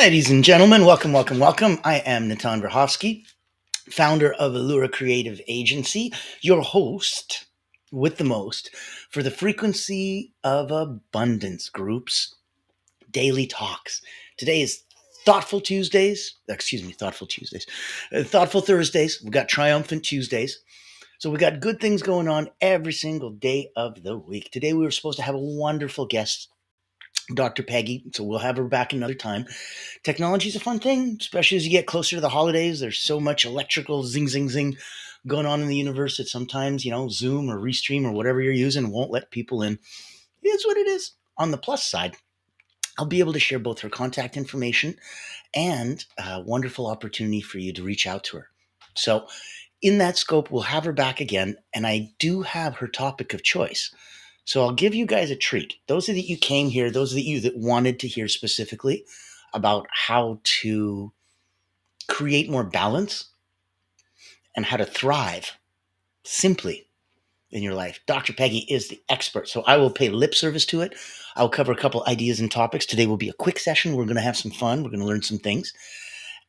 Ladies and gentlemen, welcome, welcome, welcome. I am Natan Verhovsky, founder of Allura Creative Agency, your host with the most for the Frequency of Abundance Group's daily talks. Today is Thoughtful Thursdays. Thoughtful Thursdays. We've got Triumphant Tuesdays. So we got good things going on every single day of the week. Today we were supposed to have a wonderful guest, Dr. Peggy, so we'll have her back another time. Technology is a fun thing, especially as you get closer to the holidays. There's so much electrical zing, zing, zing going on in the universe that sometimes, Zoom or Restream or whatever you're using won't let people in. It is what it is. On the plus side, I'll be able to share both her contact information and a wonderful opportunity for you to reach out to her. So in that scope, we'll have her back again, and I do have her topic of choice. So I'll give you guys a treat. Those of you came here, those of you that wanted to hear specifically about how to create more balance and how to thrive simply in your life. Dr. Peggy is the expert, so I will pay lip service to it. I'll cover a couple ideas and topics. Today will be a quick session. We're going to have some fun. We're going to learn some things.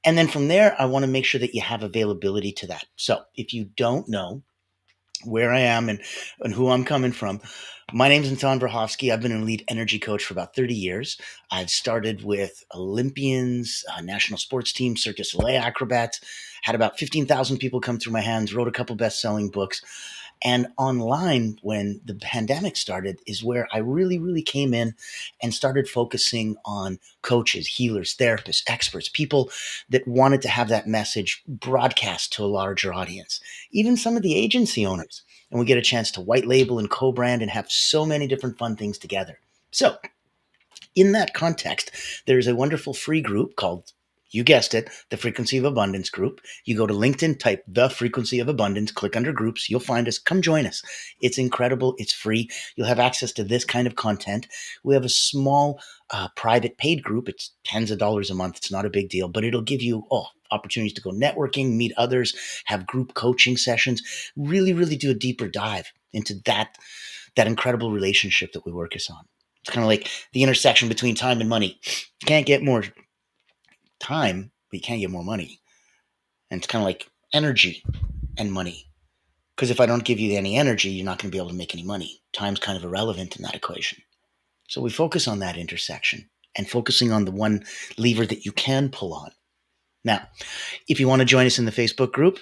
And then from there, I want to make sure that you have availability to that. So if you don't know where I am and who I'm coming from, my name is Natan Verhovsky. I've been an elite energy coach for about 30 years. I've started with Olympians, national sports teams, Circus du Soleil acrobats, had about 15,000 people come through my hands, wrote a couple best-selling books. And online, when the pandemic started, is where I really came in and started focusing on coaches, healers, therapists, experts, people that wanted to have that message broadcast to a larger audience, even some of the agency owners. And we get a chance to white label and co-brand and have so many different fun things together. So in that context, there's a wonderful free group called, you guessed it, the Frequency of Abundance group. You go to LinkedIn, type the Frequency of Abundance, click under groups, you'll find us. Come join us. It's incredible. It's free. You'll have access to this kind of content. We have a small private paid group. It's tens of dollars a month. It's not a big deal, but it'll give you opportunities to go networking, meet others, have group coaching sessions, really do a deeper dive into that incredible relationship that we work us on. It's kind of like the intersection between time and money. You can't get more time, but you can't get more money. And it's kind of like energy and money. Because if I don't give you any energy, you're not going to be able to make any money. Time's kind of irrelevant in that equation. So we focus on that intersection and focusing on the one lever that you can pull on. Now, if you want to join us in the Facebook group,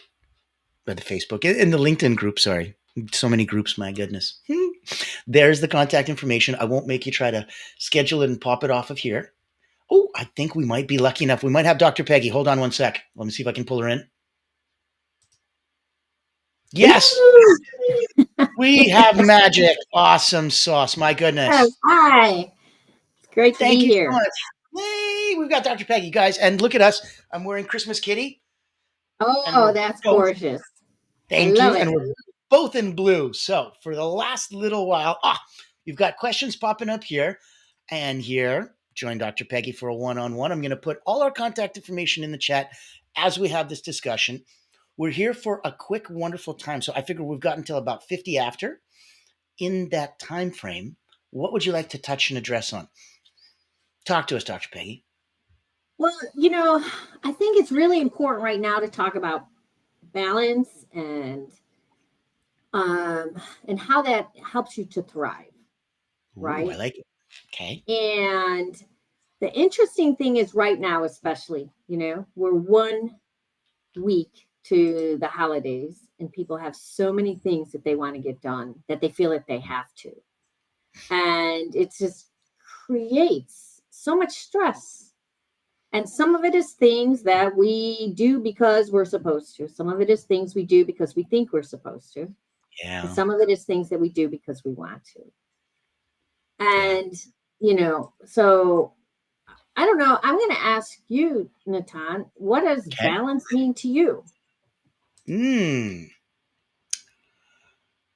in the LinkedIn group, sorry. So many groups, my goodness. There's the contact information. I won't make you try to schedule it and pop it off of here. Oh, I think we might be lucky enough. We might have Dr. Peggy. Hold on one sec. Let me see if I can pull her in. Yes, we have magic. Awesome sauce. My goodness. Yes, hi. Great to Thank be you here. so much. Hey, we've got Dr. Peggy, guys. And look at us. I'm wearing Christmas Kitty. Oh, that's gorgeous. Thank you. And we're both in blue. So for the last little while, you've got questions popping up here and here. Join Dr. Peggy for a one-on-one. I'm going to put all our contact information in the chat as we have this discussion. We're here for a quick, wonderful time. So I figure we've got until about 50 after. In that time frame, what would you like to touch and address on? Talk to us, Dr. Peggy. Well, I think it's really important right now to talk about balance and how that helps you to thrive. Right? Ooh, I like it. Okay. And the interesting thing is right now, especially, we're 1 week to the holidays and people have so many things that they want to get done that they feel that they have to. And it just creates so much stress. And some of it is things that we do because we're supposed to. Some of it is things we do because we think we're supposed to. Yeah. And some of it is things that we do because we want to. And, so I don't know. I'm going to ask you, Natan, what does balance mean to you?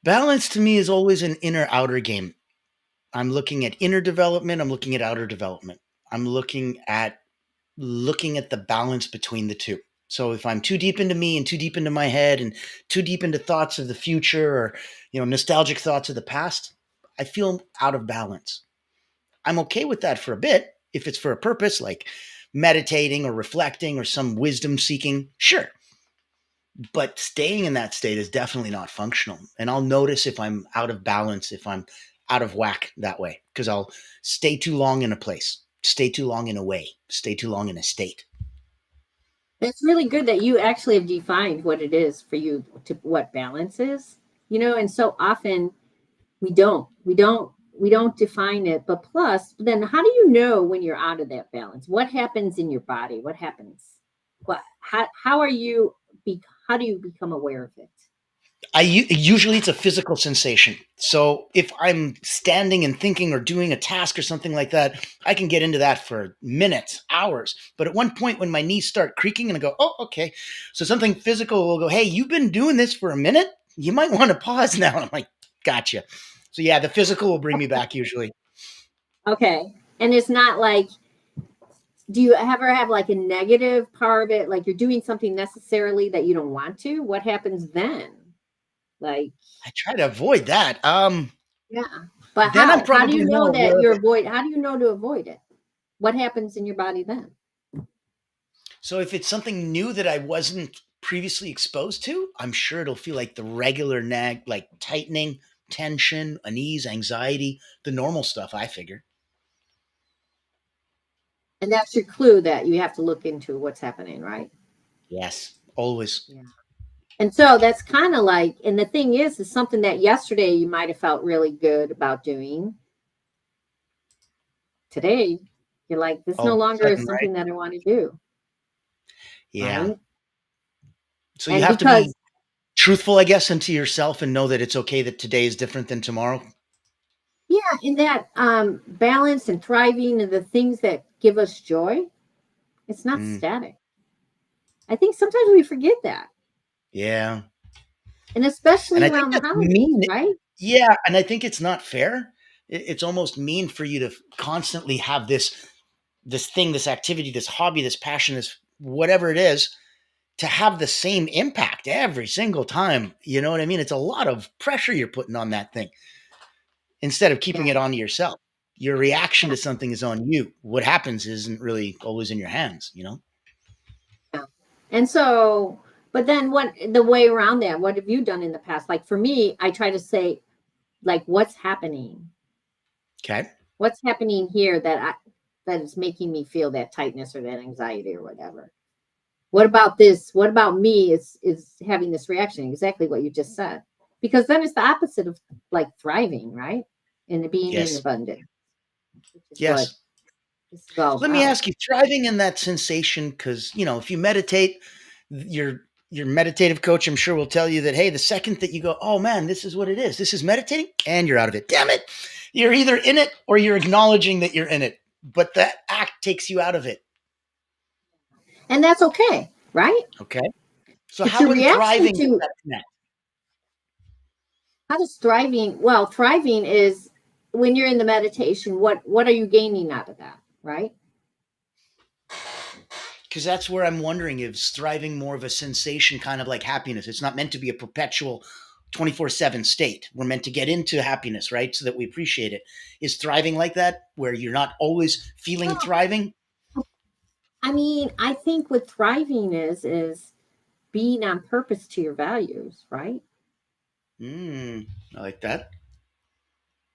Balance to me is always an inner-outer game. I'm looking at inner development. I'm looking at outer development. I'm looking at the balance between the two. So if I'm too deep into me and too deep into my head and too deep into thoughts of the future or, nostalgic thoughts of the past, I feel out of balance. I'm okay with that for a bit if it's for a purpose, like meditating or reflecting or some wisdom seeking, sure. But staying in that state is definitely not functional. And I'll notice if I'm out of balance, if I'm out of whack that way, because I'll stay too long in a place, stay too long in a way, stay too long in a state. It's really good that you actually have defined what it is for you to what balance is, and so often we don't define it. But plus, then how do you know when you're out of that balance? What happens in your body? What happens? How are you how do you become aware of it? Usually it's a physical sensation. So if I'm standing and thinking or doing a task or something like that, I can get into that for minutes, hours. But at one point when my knees start creaking and I go, oh, okay. So something physical will go, hey, you've been doing this for a minute. You might want to pause now. And I'm like, gotcha. So yeah, the physical will bring me back usually. Okay. And it's not like, do you ever have like a negative part of it? Like you're doing something necessarily that you don't want to? What happens then? Like, I try to avoid that. yeah. But Then I'm how do probably you more know aware that of it. how do you know to avoid it? What happens in your body then? So if it's something new that I wasn't previously exposed to, I'm sure it'll feel like the regular nag, like tightening, tension, unease, anxiety, the normal stuff, I figure. And that's your clue that you have to look into what's happening, right? Yes, always. Yeah. And so that's kind of like, and the thing is something that yesterday you might have felt really good about doing. Today, you're like, this All no of a longer is sudden, right? something that I want to do, Yeah. right? So you And have to be because, truthful, I guess, into yourself and know that it's okay that today is different than tomorrow. yeah, in that balance and thriving and the things that give us joy, it's not Mm, static. I think sometimes we forget that. yeah. And And especially I think around the that's holidays, mean. right? Yeah. And I think it's not fair. It's almost mean for you to constantly have this thing, this activity, this hobby, this passion, this whatever it is, to have the same impact every single time. You know what I mean? It's a lot of pressure you're putting on that thing instead of keeping Yeah. it onto yourself. Your reaction Yeah. to something is on you. What happens isn't really always in your hands, you know? Yeah. And so, but then what the way around that, what have you done in the past? Like for me, I try to say, like, what's happening? Okay. What's happening here that is making me feel that tightness or that anxiety or whatever? What about this? What about me is having this reaction? Exactly what you just said. Because then it's the opposite of like thriving, right? And being in Yes. abundance, which is what Yes. this is all Let me about. ask you, thriving in that sensation, because if you meditate, your meditative coach, I'm sure, will tell you that, hey, the second that you go, oh man, this is what it is. This is meditating, and you're out of it. Damn it. You're either in it or you're acknowledging that you're in it. But that act takes you out of it. And that's okay, right? Okay. So It's a how in reaction thriving does to that connect? how does thriving, well, thriving is when you're in the meditation, what are you gaining out of that, right? Because that's where I'm wondering, is thriving more of a sensation, kind of like happiness? It's not meant to be a perpetual 24/7 state. We're meant to get into happiness, right? So that we appreciate it. Is thriving like that, where you're not always feeling Well, thriving? I mean, I think what thriving is being on purpose to your values, right? I like that.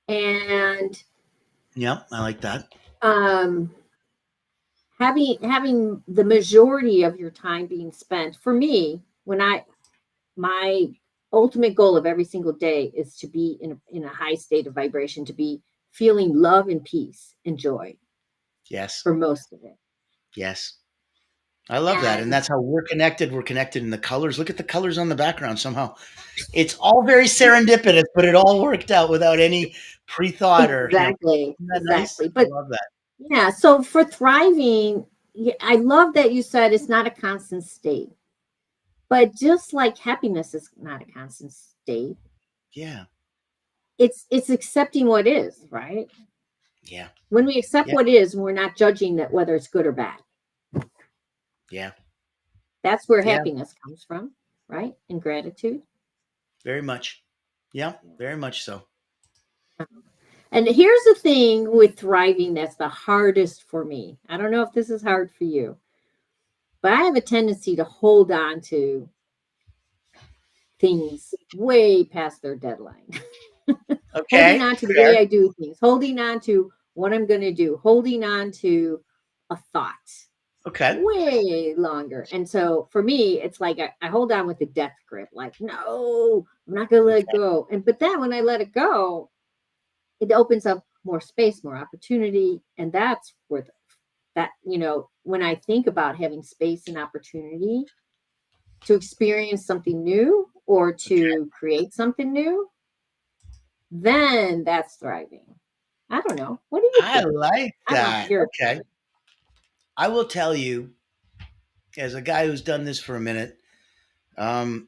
And Yep, I like that. um having the majority of your time being spent for me when I my ultimate goal of every single day is to be in a high state of vibration, to be feeling love and peace and joy Yes, for most of it. yes. I love that. And And that's how we're connected. We're connected in the colors. Look at the colors on the background somehow. It's all very serendipitous, but it all worked out without any pre-thought or, exactly, isn't that nice? exactly. I But love that. yeah, so for thriving, I love that you said it's not a constant state. But just like happiness is not a constant state, Yeah, it's accepting what is, right? yeah, When we accept yeah, what is, we're not judging that whether it's good or bad. yeah, That's where yeah, happiness comes from, right? And gratitude. very much. Yeah, very much so. And here's the thing with thriving that's the hardest for me. I don't know if this is hard for you, but I have a tendency to hold on to things way past their deadline. Holding Okay. on to the way Fair. I do things, holding on to what I'm going to do, holding on to a thought Okay. way longer. And so for me, it's like I hold on with a death grip, like, no, I'm not going to let it Okay. go. And but then when I let it go, it opens up more space, more opportunity. And that's where that, when I think about having space and opportunity to experience something new or to create something new, then that's thriving. I don't know. What do you I think? like I want that. your Okay. opinion. I will tell you, as a guy who's done this for a minute, um,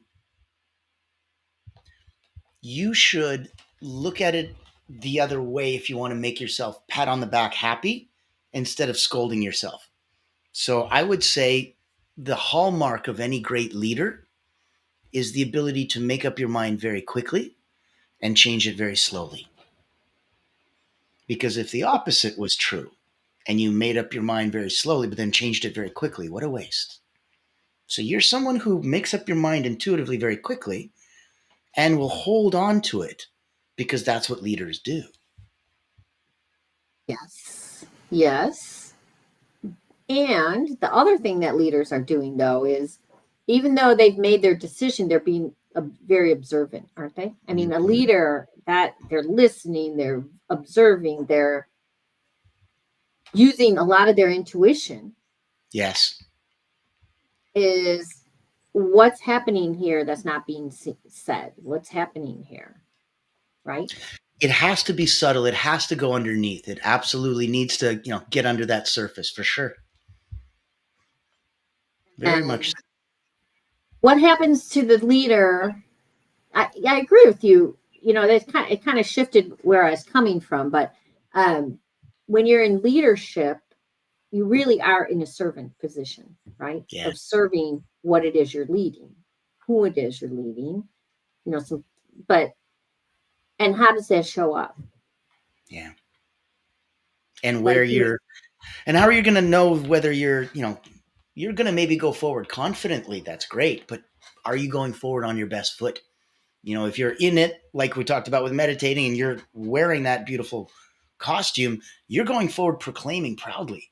you should look at it the other way if you want to make yourself pat on the back happy instead of scolding yourself. So I would say the hallmark of any great leader is the ability to make up your mind very quickly and change it very slowly. Because if the opposite was true and you made up your mind very slowly but then changed it very quickly, what a waste. So you're someone who makes up your mind intuitively very quickly and will hold on to it because that's what leaders do. Yes. Yes. And the other thing that leaders are doing, though, is even though they've made their decision, they're being very observant, aren't they? I mean, a Mhm. leader that they're listening, they're observing, they're using a lot of their intuition Yes. is what's happening here that's not being said, what's happening here, right? It has to be subtle. It has to go underneath. It absolutely needs to, get under that surface for sure. Very much And so. what happens to the leader? I agree with you. That's it kind of shifted where I was coming from, but um, when you're in leadership, you really are in a servant position, right? Yeah. Of serving what it is you're leading, who it is you're leading, so but and how does that show up? Yeah. And Like where you you're, and how are you going to know whether you're going to maybe go forward confidently? That's great. But are you going forward on your best foot? If you're in it, like we talked about with meditating, and you're wearing that beautiful costume, you're going forward proclaiming proudly.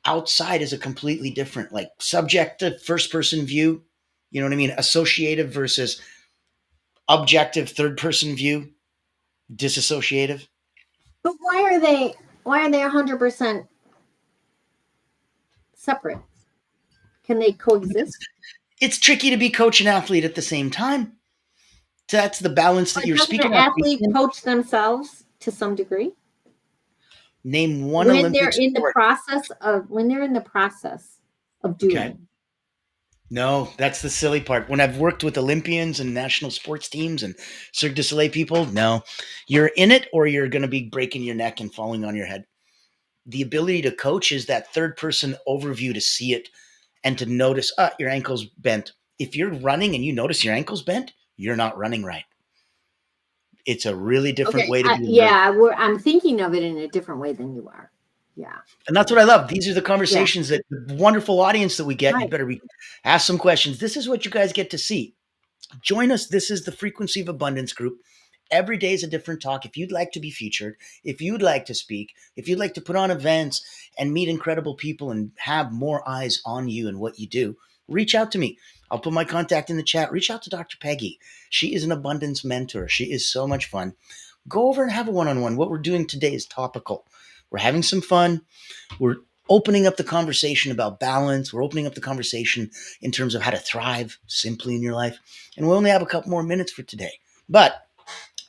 Outside is a completely different, like subjective first person view. You know what I mean? Associative versus objective third person view, disassociative. but why are they 100% separate? Can they coexist? It's tricky to be coach and athlete at the same time. That's the balance that But you're doesn't speaking an of. athlete coach themselves to some degree? Name one When they're Olympic in the sport. process of Okay. doing. No, that's the silly part. When I've worked with Olympians and national sports teams and Cirque du Soleil people, no, you're in it or you're going to be breaking your neck and falling on your head. The ability to coach is that third person overview to see it and to notice, your ankle's bent. If you're running and you notice your ankle's bent, you're not running right. It's a really different Okay, way to be alert. yeah, I'm thinking of it in a different way than you are. Yeah, And that's what I yeah, love. These are the yeah, conversations that the wonderful audience that we get. You right. better ask some questions. This is what you guys get to see. Join us. This is the Frequency of Abundance group. Every day is a different talk. If you'd like to be featured, if you'd like to speak, if you'd like to put on events and meet incredible people and have more eyes on you and what you do, reach out to me. I'll put my contact in the chat. Reach out to Dr. Peggy. She is an abundance mentor. She is so much fun. Go over and have a one on one. What we're doing today is topical. We're having some fun. We're opening up the conversation about balance. We're opening up the conversation in terms of how to thrive simply in your life. And we only have a couple more minutes for today. But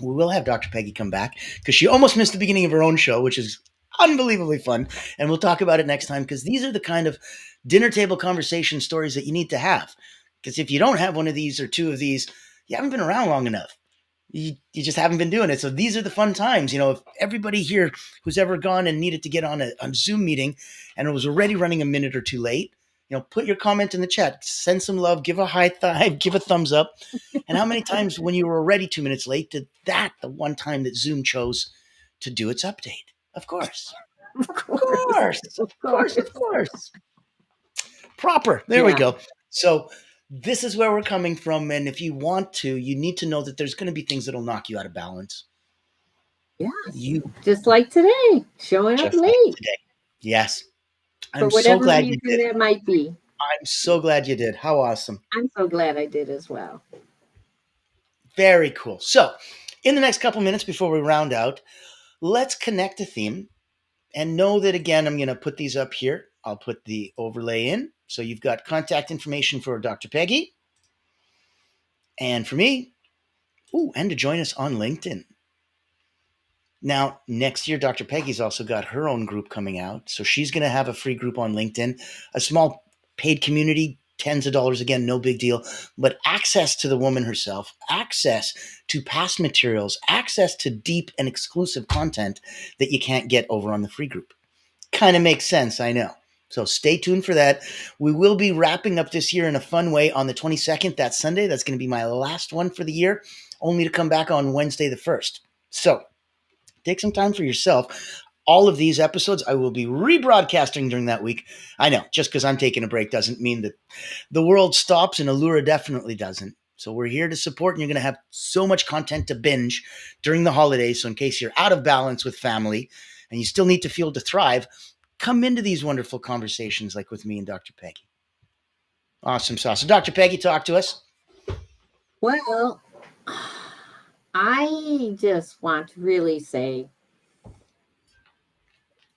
we will have Dr. Peggy come back because she almost missed the beginning of her own show, which is unbelievably fun. And we'll talk about it next time because these are the kind of dinner table conversation stories that you need to have. Because if you don't have one of these or two of these, you haven't been around long enough. You just haven't been doing it. So these are the fun times. If everybody here who's ever gone and needed to get on a Zoom meeting and it was already running a minute or two late, put your comment in the chat, send some love, give a high five, give a thumbs up. And how many times when you were already 2 minutes late did that the one time that Zoom chose to do its update. Of course. Of Of course. course. Of Of course. course. Of course. Proper. There we Yeah. go. So this is where we're coming from. And if you want to, you need to know that there's going to be things that'll knock you out of balance. Yes. You Just like today, showing up just like late today. Yes. for I'm so whatever glad you reason did. that might be. I'm so glad you did. How awesome. I'm so glad I did as well. Very cool. So, in the next couple minutes before we round out, let's connect a theme and know that again, I'm going to put these up here. I'll put the overlay in. So, you've got contact information for Dr. Peggy and for me. Ooh, and to join us on LinkedIn. Now, next year, Dr. Peggy's also got her own group coming out. So she's going to have a free group on LinkedIn, a small paid community, tens of dollars, again, no big deal, but access to the woman herself, access to past materials, access to deep and exclusive content that you can't get over on the free group. Kind of makes sense, I know. So stay tuned for that. We will be wrapping up this year in a fun way on the 22nd, that Sunday. That's going to be my last one for the year, only to come back on Wednesday the 1st. So take some time for yourself. All of these episodes I will be rebroadcasting during that week. I know, just because I'm taking a break doesn't mean that the world stops, and Allura definitely doesn't. So we're here to support, and you're going to have so much content to binge during the holidays. So in case you're out of balance with family and you still need to fuel to thrive, come into these wonderful conversations like with me and Dr. Peggy. Awesome sauce. So Dr. Peggy, talk to us. Well, I just want to really say,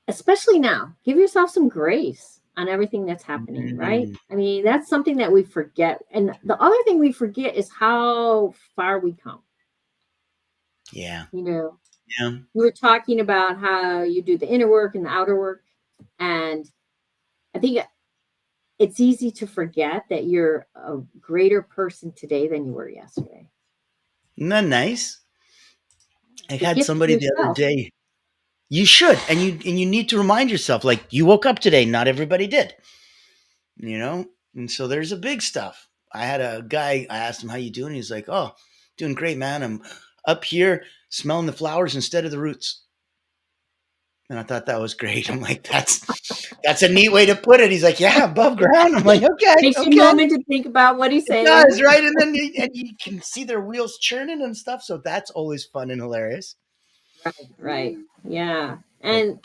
especially now, give yourself some grace on everything that's happening, right? Mm, I mean, that's something that we forget. And the other thing we forget is how far we come. yeah. You know, Yeah. we were talking about how you do the inner work and the outer work. And I think it's easy to forget that you're a greater person today than you were yesterday. Isn't that nice? I The had gift to somebody the other yourself. day. You should, and you need to remind yourself, like, you woke up today. Not everybody did, you know. And so there's a big stuff. I had a guy. I asked him how you doing. He's like, "Oh, doing great, man. I'm up here smelling the flowers instead of the roots." And I thought that was great. I'm like, that's a neat way to put it. He's like, "Yeah, above ground." I'm like, "Okay, Takes you a okay." moment to think about what he's It saying. does, right? And you can see their wheels churning and stuff. So that's always fun and hilarious. Right, right. Yeah. And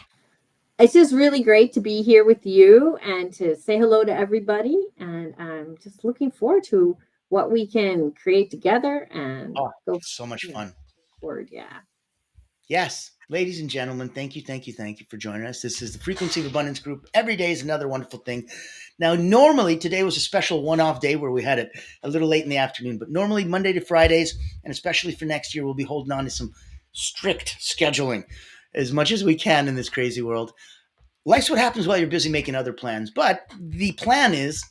it's just really great to be here with you and to say hello to everybody. And I'm just looking forward to what we can create together and Oh, go, so much you know, fun. forward. Yeah. Yes, ladies and gentlemen, thank you, thank you, thank you for joining us. This is the Frequency of Abundance Group. Every day is another wonderful thing. Now, normally today was a special one-off day where we had it a little late in the afternoon, but normally Monday to Fridays, and especially for next year, we'll be holding on to some strict scheduling as much as we can in this crazy world. Life's what happens while you're busy making other plans, but the plan is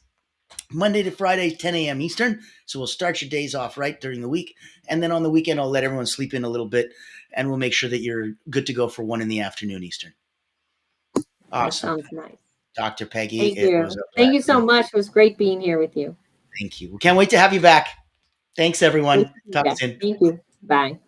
Monday to Friday, 10 a.m. Eastern. So we'll start your days off right during the week. And then on the weekend, I'll let everyone sleep in a little bit and we'll make sure that you're good to go for 1 in the afternoon Eastern. That Awesome. sounds nice. Dr. Peggy, Thank it was you. a Thank you so blessing. much. It was great being here with you. Thank you. We can't wait to have you back. Thanks, Great everyone. to be Talk back. soon. Thank you. Bye.